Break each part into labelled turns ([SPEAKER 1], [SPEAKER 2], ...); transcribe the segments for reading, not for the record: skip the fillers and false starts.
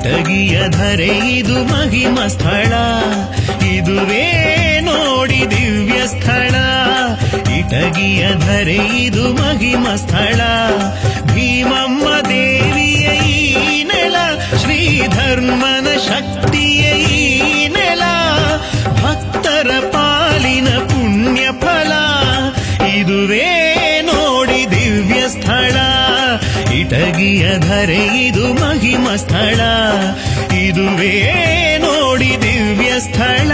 [SPEAKER 1] ಇಟಗಿಯ ಧರೆ ಇದು ಮಹಿಮ ಸ್ಥಳ, ಇದುವೇ ನೋಡಿ ದಿವ್ಯ ಸ್ಥಳ. ಇಟಗಿಯ ಧರೆ ಇದು ಮಹಿಮ ಸ್ಥಳ, ಭೀಮಮ್ಮ ದೇವಿಯ ಈ ನೆಲ, ಶ್ರೀಧರ್ಮನ ಶಕ್ತಿಯ ಈ ನೆಲ, ಭಕ್ತರ ಪಾಲಿನ ಪುಣ್ಯ ಫಲ, ಇದುವೇ ನೋಡಿ ದಿವ್ಯ ಸ್ಥಳ. ಇಟಗಿಯ ಧರೆ ಇದು ಮಹಿಮ ಸ್ಥಳ, ಇದುವೇ ನೋಡಿ ದಿವ್ಯ ಸ್ಥಳ.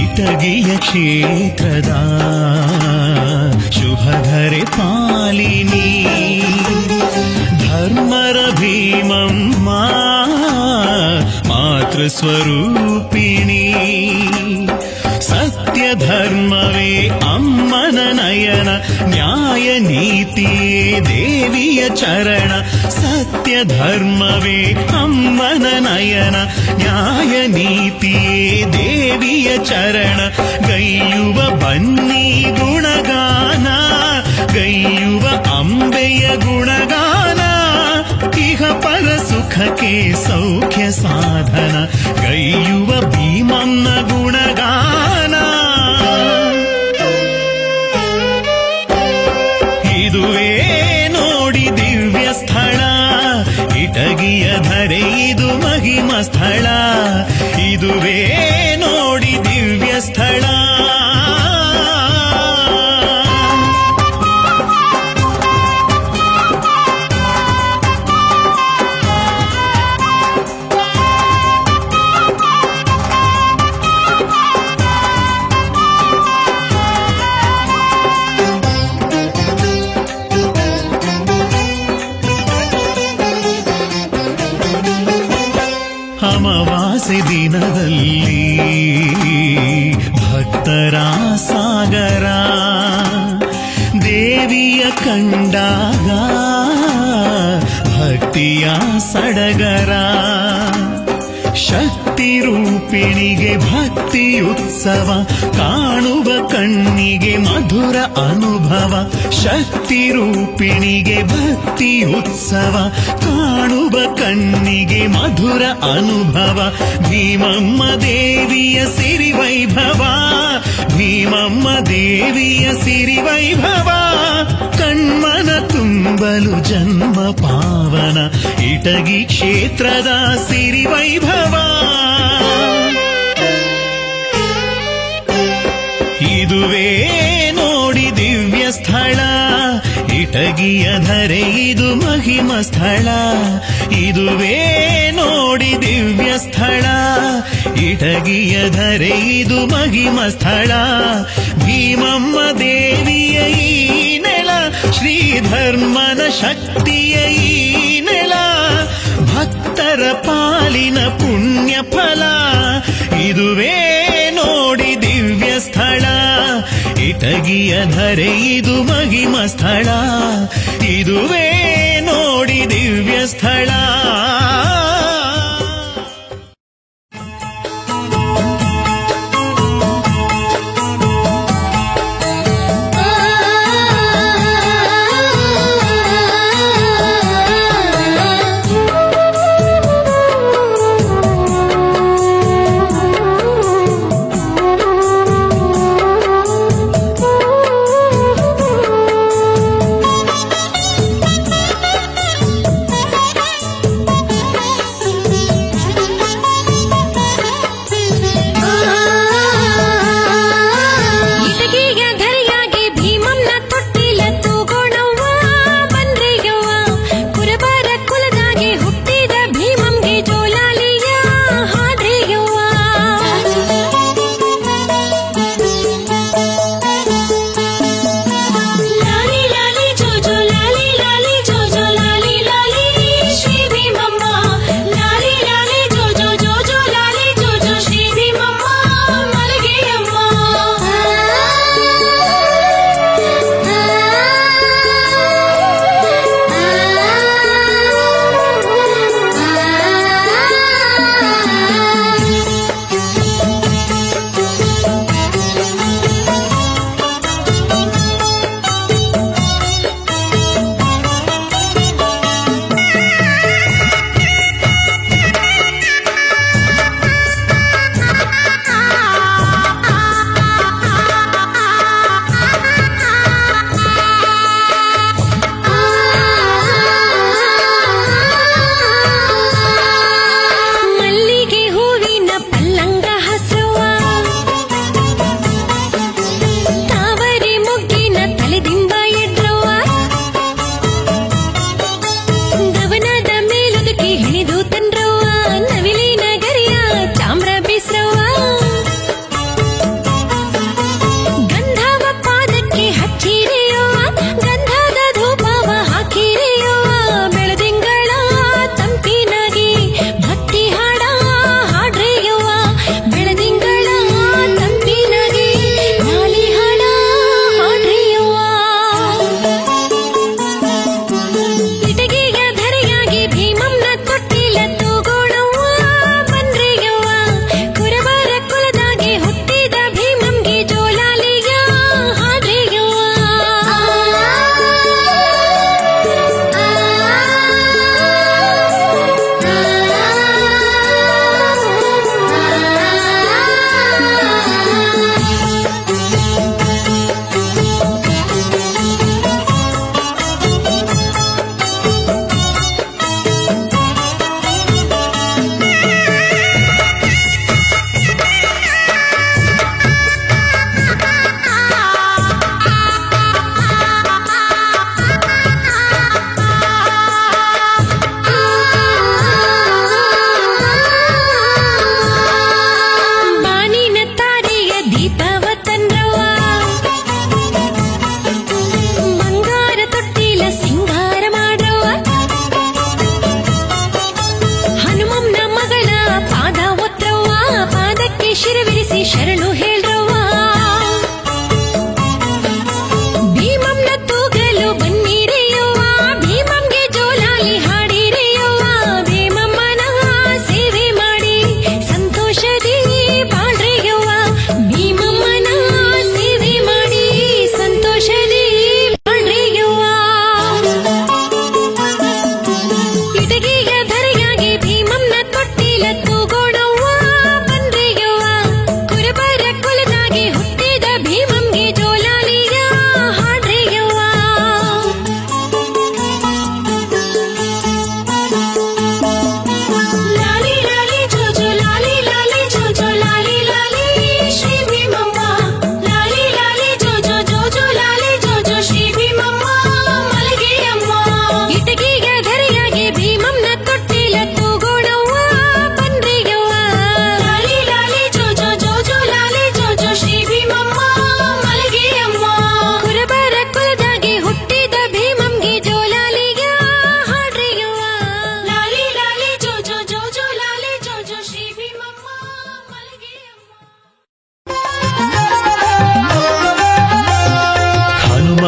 [SPEAKER 1] ಇಟಗಿಯ ಕ್ಷೇತ್ರದ ಶುಭಧರೆ ಪಾಲಿನಿ, ಧರ್ಮರ ಭೀಮಮ್ಮ ಮಾತೃಸ್ವರೂಪಿಣಿ. ಸತ್ಯ ಧರ್ಮವೇ ಅಮ್ಮನ ನಯನ, ನ್ಯಾಯ ನೀತಿಯೇ ದೇವಿಯ ಚರಣ. ಸತ್ಯ ಧರ್ಮವೇ ಅಮ್ಮನ ನಯನ, ನ್ಯಾಯ ನೀತಿಯೇ ದೇವಿಯ ಚರಣ. ಗೈಯುವ ಬನ್ನಿ ಗುಣಗಾನ, ಗೈಯುವ ಅಂಬೆಯ ಗುಣಗಾನ, ಇಹ ಪರ ಸುಖಕ್ಕೆ ಸೌಖ್ಯ ಸಾಧನ. ಗೈಯುವ ಭೀಮನ್ನ ಗುಣಗಾನ, ಇದುವೇ ನೋಡಿ ದಿವ್ಯ ಸ್ಥಳ. ಇಟಗಿಯ ಧರೆ ಇದು ಮಹಿಮ ಸ್ಥಳ, ಇದುವೇ ನೋಡಿ ದಿವ್ಯ ಸ್ಥಳ. ಅಮಾವಾಸ್ಯೆ ದಿನದಲ್ಲಿ ಭಕ್ತರ ಸಾಗರ, ದೇವಿಯ ಕಂಡಾಗ ಭಕ್ತಿಯ ಸಡಗರ. ಶಕ್ತಿ ರೂಪಿಣಿಗೆ ಭಕ್ತಿ ಉತ್ಸವ, ಕಾಣುವ ಕಣ್ಣಿಗೆ ಮಧುರ ಅನುಭವ. ಶಕ್ತಿ ರೂಪಿಣಿಗೆ ಭಕ್ತಿ ಉತ್ಸವ, ಕಾಣುವ ಕಣ್ಣಿಗೆ ಮಧುರ ಅನುಭವ. ಭೀಮಮ್ಮ ದೇವಿಯ ಸಿರಿ ವೈಭವ, ಭೀಮಮ್ಮ ದೇವಿಯ ಸಿರಿ ವೈಭವ. ಕಣ್ಮನ ತುಂಬಲು ಜನ್ಮ ಪಾವನ, ಇಟಗಿ ಕ್ಷೇತ್ರದ ಸಿರಿ ವೈಭವ. ಇದುವೇ ನೋಡಿ ದಿವ್ಯ ಸ್ಥಳ. ಇಟಗಿಯ ಧರೆ ಇದು ಮಹಿಮ ಸ್ಥಳ, ಇದುವೇ ನೋಡಿ ದಿವ್ಯ ಸ್ಥಳ. ಇಟಗಿಯ ಧರೆ ಇದು ಮಹಿಮ ಸ್ಥಳ, ಭೀಮಮ್ಮ ದೇವಿಯ ಈ ನೆಲ, ಶ್ರೀಧರ್ಮನ ಶಕ್ತಿಯ ಈ ನೆಲ, ಭಕ್ತರ ಪಾಲಿನ ಪುಣ್ಯ ಫಲ. ಇದುವೇ ನೋಡಿ ದಿವ್ಯ ಸ್ಥಳ. ಇಟಗಿಯ ಧರೆ ಇದು ಮಹಿಮ ಸ್ಥಳ, ಇದುವೇ ನೋಡಿ ದಿವ್ಯ ಸ್ಥಳ.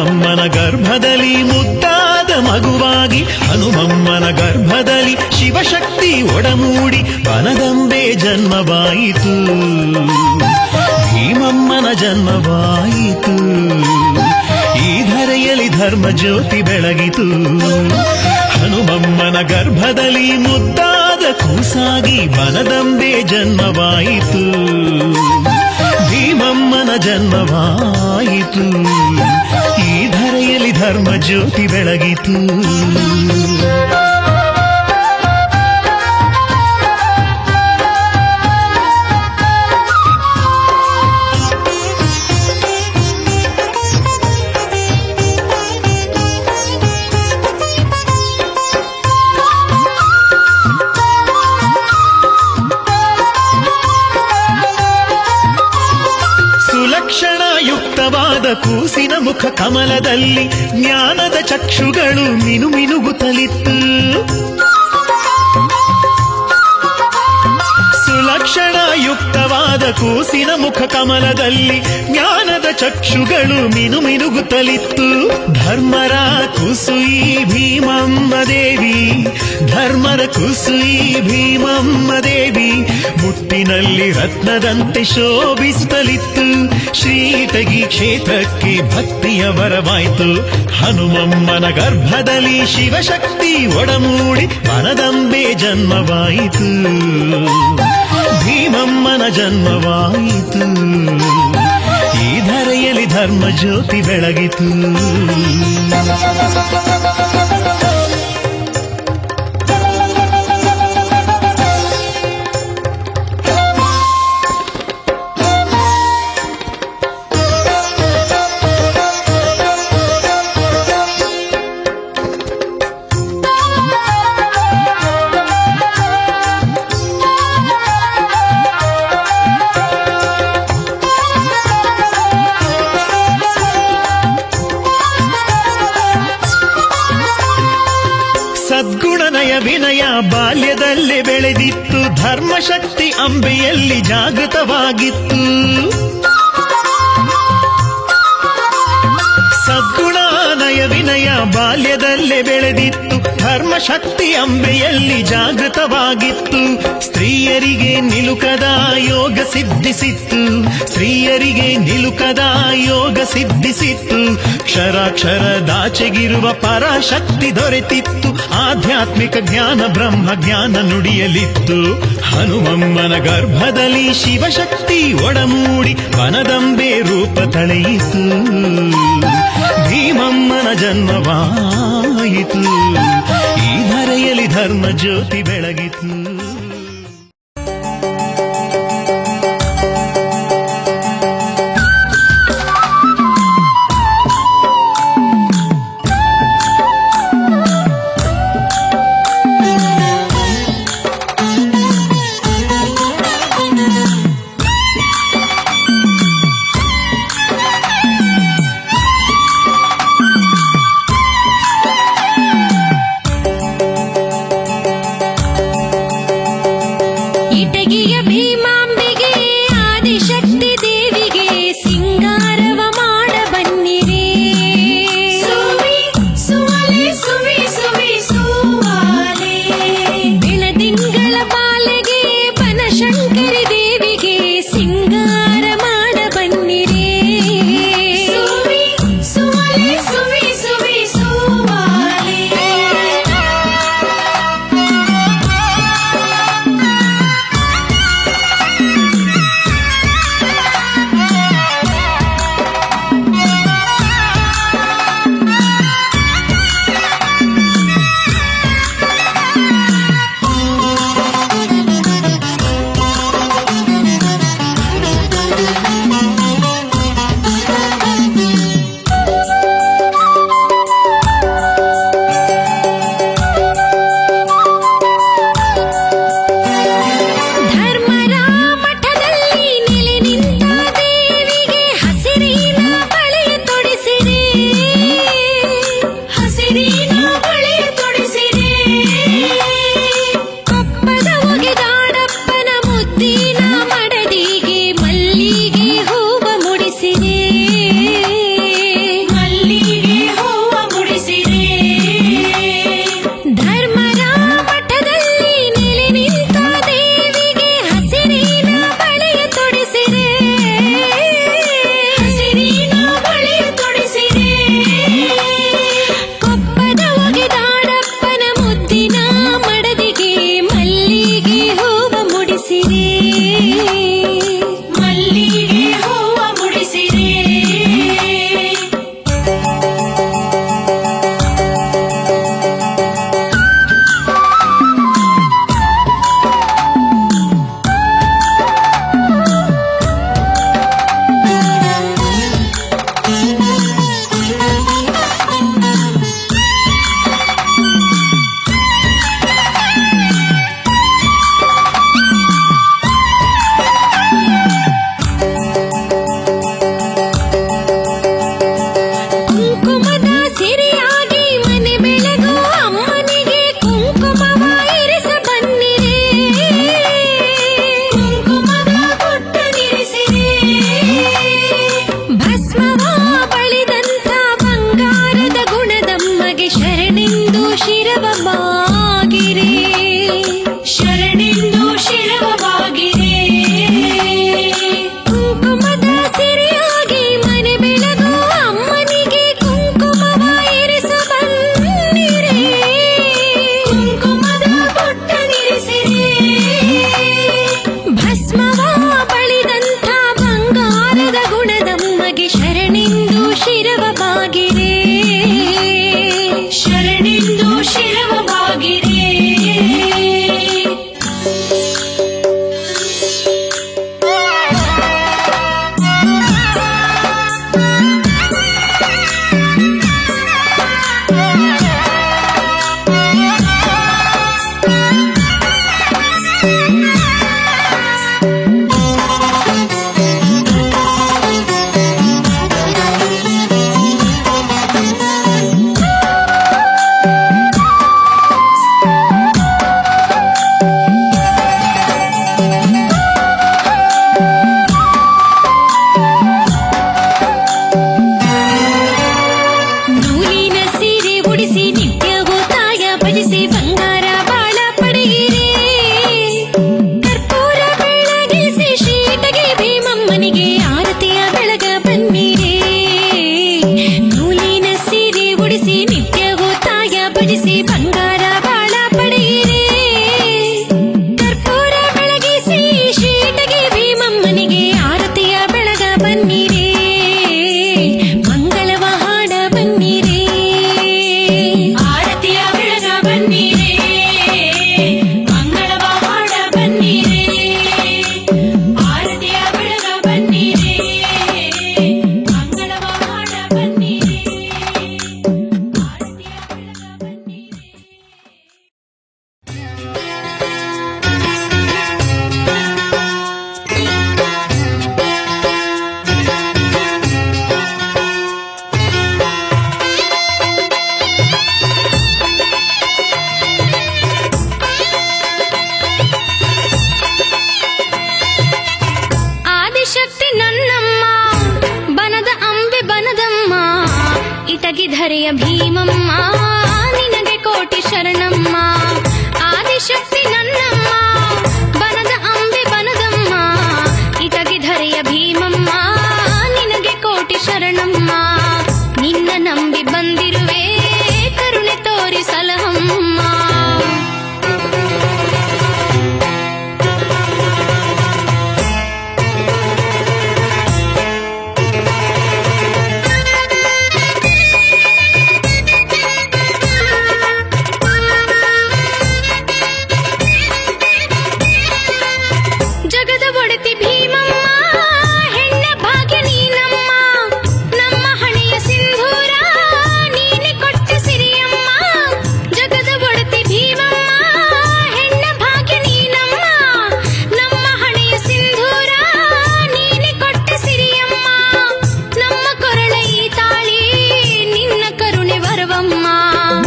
[SPEAKER 1] ಹನುಮಮ್ಮನ ಗರ್ಭದಲ್ಲಿ ಮುದ್ದಾದ ಮಗುವಾಗಿ, ಹನುಮಮ್ಮನ ಗರ್ಭದಲ್ಲಿ ಶಿವಶಕ್ತಿ ಒಡಮೂಡಿ ವನದಂಬೆ ಜನ್ಮವಾಯಿತು, ಭೀಮಮ್ಮನ ಜನ್ಮವಾಯಿತು. ಈ ಧರೆಯಲ್ಲಿ ಧರ್ಮ ಜ್ಯೋತಿ ಬೆಳಗಿತು. ಹನುಮಮ್ಮನ ಗರ್ಭದಲ್ಲಿ ಮುದ್ದಾದ ಕೂಸಾಗಿ ವನದಂಬೆ ಜನ್ಮವಾಯಿತು, ಭೀಮಮ್ಮನ ಜನ್ಮವಾಯಿತು. ಈ ಧರೆಯಲ್ಲಿ ಧರ್ಮ ಜ್ಯೋತಿ ಬೆಳಗಿತು. ಯುಕ್ತವಾದ ಕೂಸಿನ ಮುಖ ಕಮಲದಲ್ಲಿ ಜ್ಞಾನದ ಚಕ್ಷುಗಳು ಮಿನುಮಿನುಗುತ್ತಲಿತ್ತು. ಸುಲಕ್ಷಣ ಯುಕ್ತವಾದ ಕೂಸಿನ ಮುಖ ಕಮಲದಲ್ಲಿ ಜ್ಞಾನದ ಚಕ್ಷುಗಳು ಮಿನುಮಿನುಗುತ್ತಲಿತ್ತು. ಧರ್ಮರ ಕುಸುಯಿ ಭೀಮಮ್ಮ ದೇವಿ, ಧರ್ಮರ ಕುಸುಯಿ ಭೀಮಮ್ಮ ದೇವಿ, ಮುಟ್ಟಿನಲ್ಲಿ ರತ್ನದಂತೆ ಶೋಭಿಸುತ್ತಲಿತ್ತು. ಶ್ರೀಟಗಿ ಕ್ಷೇತ್ರಕ್ಕೆ ಭಕ್ತಿಯ ವರವಾಯಿತು. ಹನುಮಮ್ಮನ ಗರ್ಭದಲ್ಲಿ ಶಿವಶಕ್ತಿ ಒಡಮೂಡಿ ವನದಂಬೆ ಜನ್ಮವಾಯಿತು, ಭೀಮಮ್ಮನ ಜನ್ಮವಾಯಿತು. ಈ ಧರೆಯಲ್ಲಿ ಧರ್ಮ ಜ್ಯೋತಿ ಬೆಳಗಿತು. ಸದ್ಗುಣನಯ ವಿನಯ ಬಾಲ್ಯದಲ್ಲೇ ಬೆಳೆದಿತ್ತು. ಧರ್ಮಶಕ್ತಿ ಅಂಬೆಯಲ್ಲಿ ಜಾಗೃತವಾಗಿತ್ತು. ಸದ್ಗುಣನಯ ವಿನಯ ಬಾಲ್ಯದಲ್ಲೇ ಬೆಳೆದಿತ್ತು. ಧರ್ಮಶಕ್ತಿ ಅಂಬೆಯಲ್ಲಿ ಜಾಗೃತವಾಗಿತ್ತು. ಸ್ತ್ರೀಯರಿಗೆ ನಿಲುಕದ ಯೋಗ ಸಿದ್ಧಿಸಿತ್ತು, ಸ್ತ್ರೀಯರಿಗೆ ನಿಲುಕದ ಯೋಗ ಸಿದ್ಧಿಸಿತ್ತು. ಕ್ಷರಾಕ್ಷರದಾಚೆಗಿರುವ ಪರಾಶಕ್ತಿ ದೊರೆತಿತ್ತು. ಆಧ್ಯಾತ್ಮಿಕ ಜ್ಞಾನ ಬ್ರಹ್ಮ ಜ್ಞಾನ ನುಡಿಯಲಿತ್ತು. ಹನುಮಮ್ಮನ ಗರ್ಭದಲ್ಲಿ ಶಿವಶಕ್ತಿ ಒಡಮೂಡಿ ವನದಂಬೆ ರೂಪ ತಳೆಯಿತು, ಭೀಮಮ್ಮನ ಜನ್ಮವಾಯಿತು. ಈ ಧರೆಯಲ್ಲಿ ಧರ್ಮ ಜ್ಯೋತಿ ಬೆಳಗಿತು.
[SPEAKER 2] ಧರೆಯ ಭೀಮಮ್ಮ ನಿನಗೆ ಕೋಟಿ ಶರಣಮ್ಮ. ಆದಿಶಕ್ತಿ ನನ್ನಮ್ಮ ಬನದ ಅಂಬೆ ಬನದಮ್ಮ. ಇಟಗಿ ಧರೆಯ ಭೀಮಮ್ಮ ನಿನಗೆ ಕೋಟಿ ಶರಣಮ್ಮ. ನಿನ್ನ ನಂಬಿ ಬಂದಿರುವೆ ಕರುಣೆ ತೋರಿ ಸಲಹಮ್ಮ. ಜಗದ ಒಡತಿ ಭೀಮಮ್ಮ ಹೆಣ್ಣ ಭಾಗ್ಯ ನೀನಮ್ಮ. ನಮ್ಮ ಹಣೆಯ ಸಿಂಧೂರ ನೀನೆ ಕೊಟ್ಟ ಸಿರಿಯಮ್ಮ. ಜಗದ ಒಡತಿ ಭೀಮಮ್ಮ ಹೆಣ್ಣ ಭಾಗ್ಯ ನೀನಮ್ಮ. ನಮ್ಮ ಹಣೆಯ ಸಿಂಧೂರ ನೀನೆ ಕೊಟ್ಟ ಸಿರಿಯಮ್ಮ. ನಮ್ಮ ಕೊರಳ ಈ ತಾಳಿ ನಿನ್ನ ಕರುಣೆ ವರವಮ್ಮ.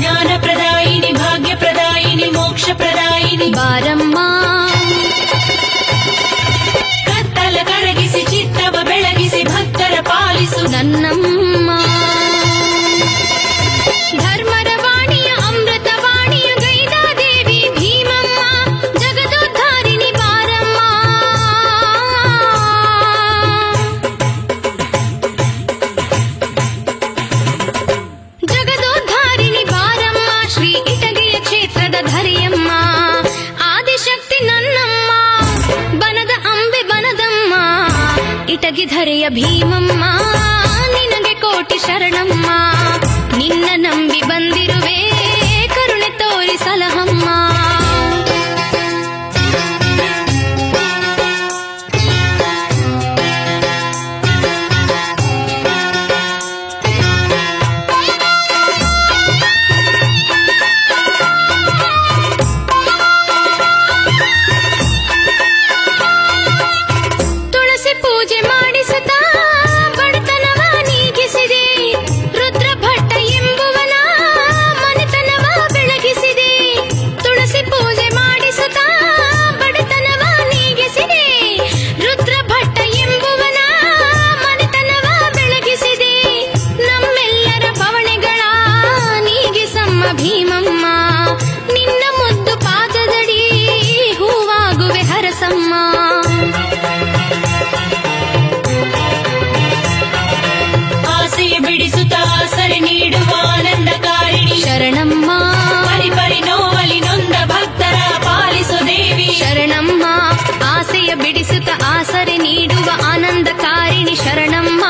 [SPEAKER 3] ಜ್ಞಾನ ಪ್ರದಾಯಿನಿ ಭಾಗ್ಯ ಪ್ರದಾಯಿನಿ ಮೋಕ್ಷ ಪ್ರದಾಯಿನಿ
[SPEAKER 2] ಬಾರಮ್ಮ
[SPEAKER 3] ಕತ್ತಲ ಕರಗಿಸಿ ಚಿತ್ತವ ಬೆಳಗಿಸಿ ಭಕ್ತರ ಪಾಲಿಸು
[SPEAKER 2] ನನ್ನಮ್ಮ. ಧರ್ಮರ ವಾಣಿಯ ಅಮೃತ ವಾಣಿಯ ಗೈದಾ ದೇವಿ ಭೀಮಮ್ಮ. ಜಗದೋದ್ಧಾರಿಣಿ ಬಾರಮ್ಮ. ಜಗದೋದ್ಧಾರಿಣಿ ಬಾರಮ್ಮ. ಶ್ರೀ ಇಟಗಿಯ ಕ್ಷೇತ್ರದ ಧರೆಯಮ್ಮ. ಆದಿಶಕ್ತಿ ನನ್ನಮ್ಮ ಬನದ ಅಂಬೆ ಬನದಮ್ಮ. ಇಟಗಿ ಧರೆಯ ಭೀಮಮ್ಮ ನಿನಗೆ ಕೋಟಿ ಶರಣಮ್ಮ. ನಿನ್ನ ನಂಬಿ ಬಂದಿರುವೆ ಕರುಣೆ ತೋರಿ ಸಲಹಮ್ಮ. ತುಳಸಿ ಪೂಜೆ ಮಾಡಿಸುತ್ತಾ ಬಡತನವ ನೀಗಿಸಿದೆ. ರುದ್ರ ಭಟ್ಟ ಎಂಬುವನ ಮನೆತನವ ಬೆಳಗಿಸಿದೆ. ತುಳಸಿ ಪೂಜೆ ಮಾಡಿಸುತ್ತಾ ಬಡತನವ ನೀಗಿಸಿದೆ. ರುದ್ರ ಭಟ್ಟ ಎಂಬುವನ ಮನೆತನವ ಬೆಳಗಿಸಿದೆ. ನಮ್ಮೆಲ್ಲರ ಬವಣೆಗಳ ನೀಗಿಸಮ್ಮ ಭೀಮಮ್ಮ. ನಿನ್ನ ಮುದ್ದು ಪಾದದಡಿ ಹೂವಾಗುವೆ ಹರಸಮ್ಮ.
[SPEAKER 3] ಆಸೆಯ ಬಿಡಿಸುತ್ತ ಆಸರೆ ನೀಡುವ ಆನಂದಕಾರಿಣಿ
[SPEAKER 2] ಶರಣಮ್ಮ
[SPEAKER 3] ಪರಿಪರಿ ನೋವಲಿ ನೊಂದ ಭಕ್ತರ ಪಾಲಿಸು ದೇವಿ
[SPEAKER 2] ಶರಣಮ್ಮ. ಆಸೆಯ ಬಿಡಿಸುತ್ತ ಆಸರೆ ನೀಡುವ ಆನಂದಕಾರಿಣಿ ಶರಣಮ್ಮ.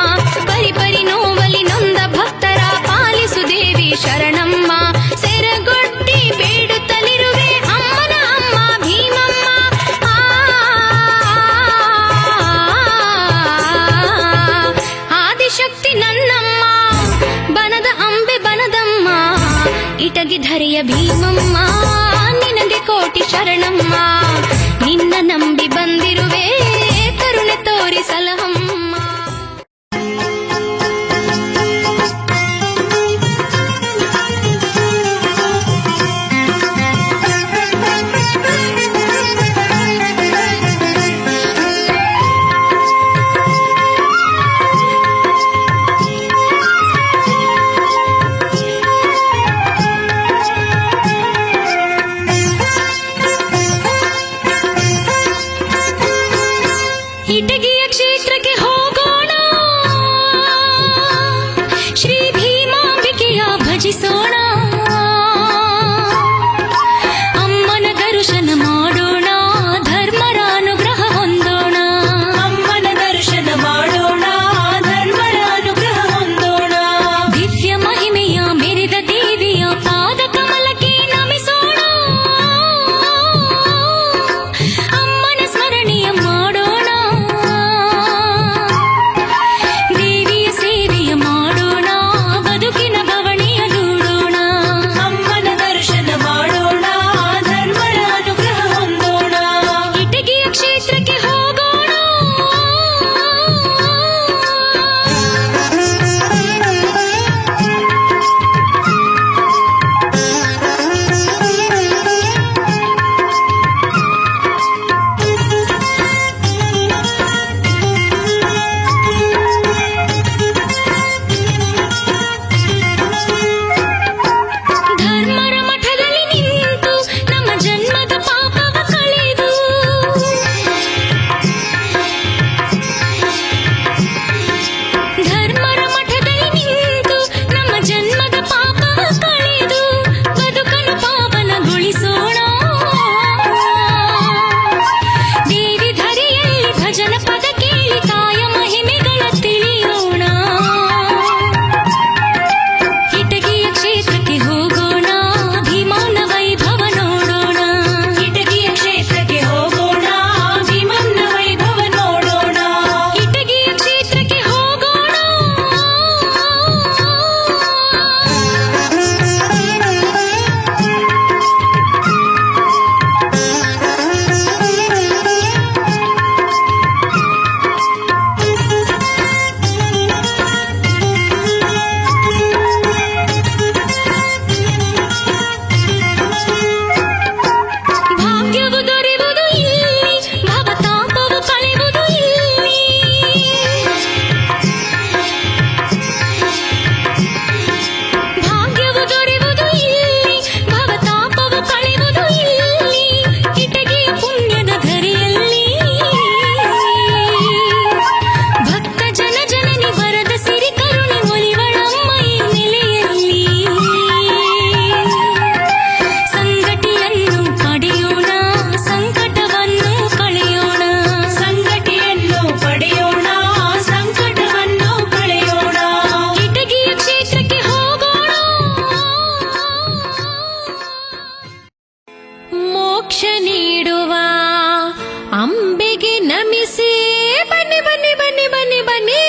[SPEAKER 2] ಪರಿಪರಿ ನೋವಲಿ ನೊಂದ ಭಕ್ತರ ಪಾಲಿಸು ದೇವಿ ಶರಣಮ್ಮ. ಸೆರಗೊಡ್ಡಿ ಬೇಡುತ್ತಲಿರುವೆ ಅಮ್ಮನ ಅಮ್ಮ ಭೀಮಮ್ಮ. ಆದಿಶಕ್ತಿ ನನ್ನಮ್ಮ ಬನದ ಅಂಬೆ ಬನದಮ್ಮ. ಇಟಗಿ ಧರೆಯ ಭೀಮಮ್ಮ ನಿನಗೆ ಕೋಟಿ ಶರಣಮ್ಮ. ನಿನ್ನ ನಂಬಿ ಬಂದಿರುವೆ ಕರುಣೆ ತೋರಿ ಸಲಹಮ್ಮ. ಇಟಗಿಯ ಕ್ಷೇತ್ರಕ್ಕೆ ಹೋಗೋಣ. ಶ್ರೀ ಭೀಮಾಂಬಿಕೆಯ ಭಜಿಸೋಣ. ಅಮ್ಮನ ದರ್ಶನ ಮಾಡೋಣ. ಧರ್ಮರ ಅನುಗ್ರಹ ಹೊಂದೋಣ.
[SPEAKER 3] ಅಮ್ಮನ ದರ್ಶನ ಮಾಡೋಣ ಧರ್ಮರ ಅನುಗ್ರಹ ಹೊಂದೋಣ.
[SPEAKER 2] ದಿವ್ಯ ಮಹಿಮೆಯ ಮೆರೆದ ದೇವಿಯ ಪಾದ ಕಮಲಕ್ಕೆ ನಮಿಸೋಣ. ಅಮ್ಮನ ಸ್ಮರಣೆಯ ಮಾಡೋಣ. ನಮಿಸಿ ಬನ್ನಿ ಬನ್ನಿ ಬನ್ನಿ ಬನ್ನಿ ಬನ್ನಿ.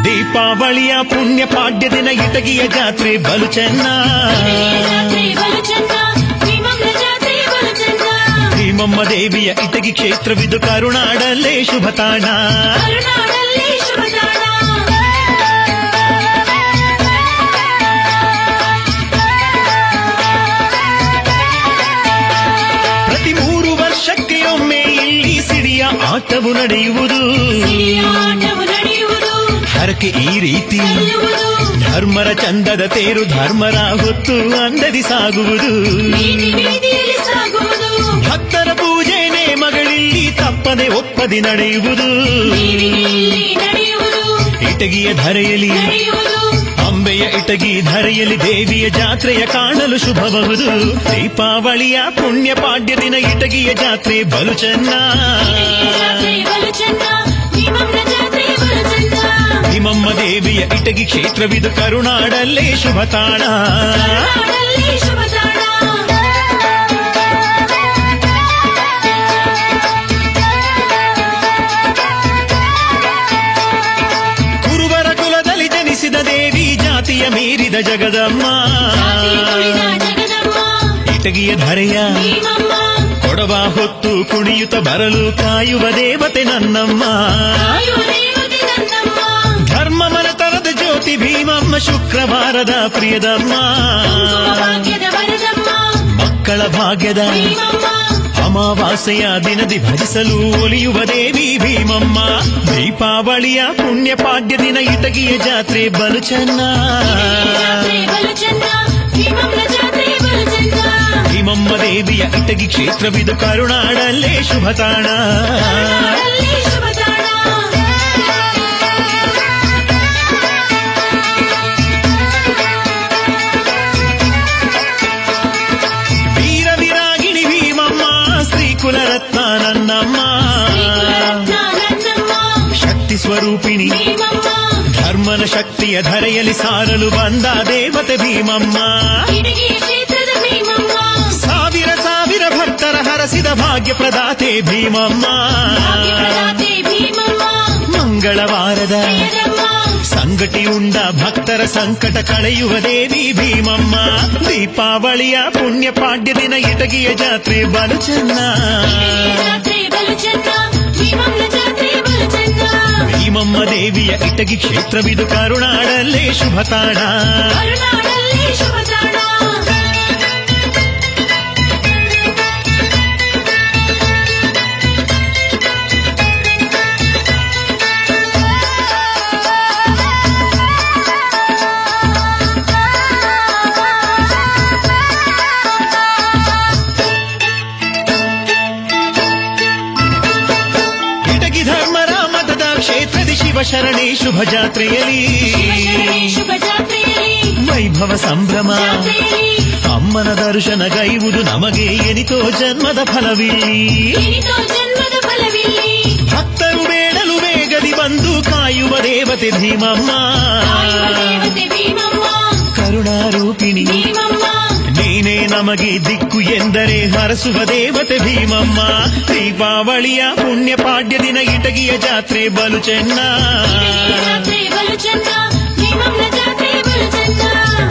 [SPEAKER 1] ದೀಪಾವಳಿಯ ಪುಣ್ಯ ಪಾಡ್ಯ ದಿನ ಇಟಗಿಯ ಜಾತ್ರೆ ಬಲು ಚೆನ್ನ. ಭೀಮಮ್ಮ ದೇವಿಯ ಇಟಗಿ ಕ್ಷೇತ್ರವಿದು ಕರುನಾಡಲ್ಲೇ ಶುಭ ತಾಣ. ಪ್ರತಿ 3 ವರ್ಷಕ್ಕೆ ಒಮ್ಮೆ ಇಲ್ಲಿ ಸಿಡಿಯ ಆಟವು ನಡೆಯುವುದು. ಹರಕೆ ಈ ರೀತಿ ಧರ್ಮರ ಚಂದದ ತೇರು ಧರ್ಮರ ಹೊತ್ತು ಅಂದದಿ ಸಾಗುವುದು
[SPEAKER 3] ಬೀದಿ ಬೀದಿಯಲ್ಲಿ ಸಾಗುವುದು
[SPEAKER 1] ಭಕ್ತರ ಪೂಜೆ ನೇಮಗಳಲ್ಲಿ ತಪ್ಪದೆ ಒಪ್ಪದಿ ನಡೆಯುವುದು
[SPEAKER 3] ಬೀದಿಯಲ್ಲಿ ನಡೆಯುವುದು
[SPEAKER 1] ಇಟಗಿಯ ಧರೆಯಲ್ಲಿ
[SPEAKER 3] ನಡೆಯುವುದು
[SPEAKER 1] ಅಂಬೆಯ ಇಟಗಿ ಧರೆಯಲ್ಲಿ ದೇವಿಯ ಜಾತ್ರೆಯ ಕಾಣಲು ಶುಭಬಹುದು ದೀಪಾವಳಿಯ ಪುಣ್ಯ ಪಾಡ್ಯ ದಿನ ಇಟಗಿಯ ಜಾತ್ರೆ ಬಲು ಚೆನ್ನ
[SPEAKER 3] ಜಾತ್ರೆ ಬಲು ಚೆನ್ನ ಭೀಮಮ್ಮನ ಜಾತ್ರೆ ಬಲು ಚೆನ್ನ
[SPEAKER 1] ಭೀಮಮ್ಮ ದೇವಿಯ ಇಟಗಿ ಕ್ಷೇತ್ರವಿದು ಕರುನಾಡಲ್ಲೇ ಶುಭ ತಾಣ
[SPEAKER 3] ಕರುನಾಡಲ್ಲಿ ಶುಭ ತಾಣ
[SPEAKER 1] ಕುರುಬರ ಕುಲದಲ್ಲಿ ಜನಿಸಿದ ದೇವಿ ಜಾತಿಯ ಮೀರಿದ ಜಗದಮ್ಮ
[SPEAKER 3] ಜಾತಿ ತುಳಿದ ಜಗದಮ್ಮ
[SPEAKER 1] ಇಟಗಿಯ ಧರೆಯ
[SPEAKER 3] ಭೀಮಮ್ಮ
[SPEAKER 1] ಕೊಡವ ಹೊತ್ತು ಕುಣಿಯುತ್ತ ಬರಲು ಕಾಯುವ ದೇವತೆ ನನ್ನಮ್ಮ
[SPEAKER 3] ಕಾಯುವ ದೇವತೆ ನನ್ನಮ್ಮ
[SPEAKER 1] ಧರ್ಮ ಮನತರದ ಜ್ಯೋತಿ ಭೀಮಮ್ಮ ಶುಕ್ರವಾರದ ಪ್ರಿಯದಮ್ಮ
[SPEAKER 3] ಕುಂಕುಮ ಭಾಗ್ಯದ ವರದಮ್ಮ
[SPEAKER 1] ಮಕ್ಕಳ ಭಾಗ್ಯದ
[SPEAKER 3] ಭೀಮಮ್ಮ
[SPEAKER 1] ಅಮಾವಾಸ್ಯೆಯ ದಿನದಿ ಭಜಿಸಲು ಒಲಿಯುವ ದೇವಿ ಭೀಮಮ್ಮ ದೀಪಾವಳಿಯ ಪುಣ್ಯ ಪಾಡ್ಯ ದಿನ ಇಟಗಿಯ ಜಾತ್ರೆ ಬಲು ಚೆನ್ನ
[SPEAKER 3] ಜಾತ್ರೆ ಬಲು ಚೆನ್ನ ಭೀಮಮ್ಮನ ಜಾತ್ರೆ ಬಲು ಚೆನ್ನ
[SPEAKER 1] ಭೀಮಮ್ಮ ದೇವಿಯ ಇಟಗಿ ಕ್ಷೇತ್ರವಿದು ಕರುನಾಡಲ್ಲೇ ಶುಭ ತಾಣ
[SPEAKER 3] ಕರುನಾಡಲ್ಲಿ ಶುಭ ತಾಣ
[SPEAKER 1] ವೀರ ವಿರಾಗಿಣಿ ಭೀಮಮ್ಮ ಶ್ರೀ ಕುಲರತ್ನ ನನ್ನಮ್ಮ
[SPEAKER 3] ರತ್ನ ನನ್ನಮ್ಮ
[SPEAKER 1] ಶಕ್ತಿ ಸ್ವರೂಪಿಣಿ
[SPEAKER 3] ಭೀಮಮ್ಮ
[SPEAKER 1] ಧರ್ಮನ ಶಕ್ತಿಯ ಧರೆಯಲ್ಲಿ ಸಾರಲು ಬಂದ ದೇವತೆ ಭೀಮಮ್ಮ
[SPEAKER 3] ಇಟಗಿ ಕ್ಷೇತ್ರದ ಭೀಮಮ್ಮ
[SPEAKER 1] ಸಾವಿರ ಸಾವಿರ ಭಕ್ತರ ಹರಸಿದ ಭಾಗ್ಯ ಪ್ರದಾತೆ ಭೀಮಮ್ಮ
[SPEAKER 3] ಭಾಗ್ಯಪ್ರದಾತೆ ಭೀಮಮ್ಮ
[SPEAKER 1] ಮಂಗಳವಾರದ
[SPEAKER 3] ಪ್ರಿಯದಮ್ಮ
[SPEAKER 1] ಸಂಗಟಿ ಉಂಡ ಭಕ್ತರ ಸಂಕಟ ಕಳೆಯುವ ದೇವಿ ಭೀಮಮ್ಮ ದೀಪಾವಳಿಯ ಪುಣ್ಯ ಪಾಡ್ಯ ದಿನ ಇಟಗಿಯ ಜಾತ್ರೆ ಬಲು ಚೆನ್ನ
[SPEAKER 3] ಜಾತ್ರೆ ಬಲು ಚೆನ್ನ ಭೀಮಮ್ಮನ ಜಾತ್ರೆ ಬಲು ಚೆನ್ನ
[SPEAKER 1] ಭೀಮಮ್ಮ ದೇವಿಯ ಇಟಗಿ ಕ್ಷೇತ್ರವಿದು ಕರುನಾಡಲ್ಲೇ ಶುಭ ತಾಣ
[SPEAKER 3] ಕರುನಾಡಲ್ಲಿ ಶುಭ ತಾಣ
[SPEAKER 1] ಇಟಗಿ ಧರ್ಮರ ಮತದ ಕ್ಷೇತ್ರದಿ ಶಿವಶರಣೆ ಶುಭ ಜಾತ್ರೆಯಲ್ಲಿ
[SPEAKER 3] ಶಿವಶರಣೆ ಶುಭ ಜಾತ್ರೆಯಲ್ಲಿ
[SPEAKER 1] ವೈಭವ ಸಂಭ್ರಮ
[SPEAKER 3] ಜಾತ್ರೆಯಲ್ಲಿ
[SPEAKER 1] ಅಮ್ಮನ ದರ್ಶನ ಗೈವುದು ನಮಗೆ ಎನಿತೋ ಜನ್ಮದ ಫಲವಿಲ್ಲಿ
[SPEAKER 3] ಎನಿತೋ ಜನ್ಮದ ಫಲವಿಲ್ಲಿ
[SPEAKER 1] ಭಕ್ತರು ಬೇಡಲು ಬೇಗದಿ ಬಂದು ಕಾಯುವ ದೇವತೆ ಭೀಮಮ್ಮ
[SPEAKER 3] ಕಾಯುವ ದೇವತೆ ಭೀಮಮ್ಮ
[SPEAKER 1] ಕರುಣಾರೂಪಿಣಿ
[SPEAKER 3] ಭೀಮಮ್ಮ
[SPEAKER 1] ನೀನೇ ನಮಗೆ ದಿಕ್ಕು ಎಂದರೆ ಹರಸುವ ದೇವತೆ ಭೀಮಮ್ಮ ದೀಪಾವಳಿಯ ಪುಣ್ಯ ಪಾಡ್ಯ ದಿನ ಇಟಗಿಯ ಜಾತ್ರೆ ಬಲು ಚೆನ್ನ
[SPEAKER 3] ಜಾತ್ರೆ ಬಲು ಚೆನ್ನ ಭೀಮಮ್ಮನ ಜಾತ್ರೆ ಬಲು ಚೆನ್ನ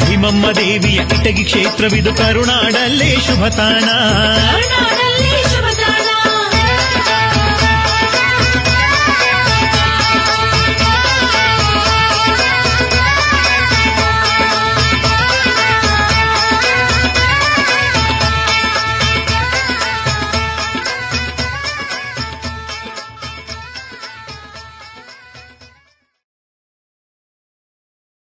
[SPEAKER 1] ಭೀಮಮ್ಮ ದೇವಿಯ ಇಟಗಿ ಕ್ಷೇತ್ರವಿದು ಕರುನಾಡಲ್ಲೇ ಶುಭ ತಾಣ
[SPEAKER 3] ಕರುನಾಡಲ್ಲಿ